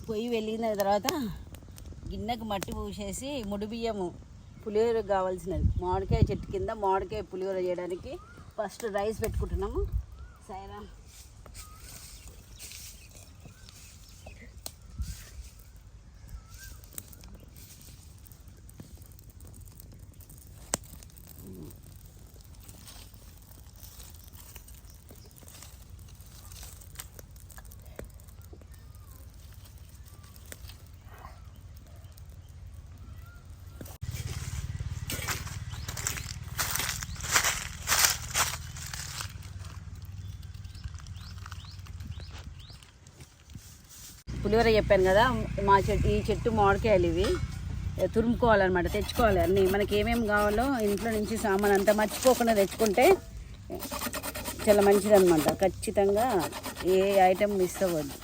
పొయ్యి వెలిగిన తర్వాత గిన్నెకు మట్టి పూసేసి ముడి బియ్యము పులిహోర కావాల్సినది మామిడికాయ చెట్టు కింద మామిడికాయ పులిహోర చేయడానికి ఫస్ట్ రైస్ పెట్టుకుంటున్నాము. సైరా పులిహోర చెప్పాను కదా, ఈ చెట్టు మామిడికాయలు ఇవి తురుముకోవాలన్నమాట, తెచ్చుకోవాలి అన్నీ మనకి ఏమేమి కావాలో ఇంట్లో నుంచి సామాన్ అంతా మర్చిపోకుండా తెచ్చుకుంటే చాలా మంచిదన్నమాట. ఖచ్చితంగా ఏ ఐటెం మిస్ అవ్వద్దు.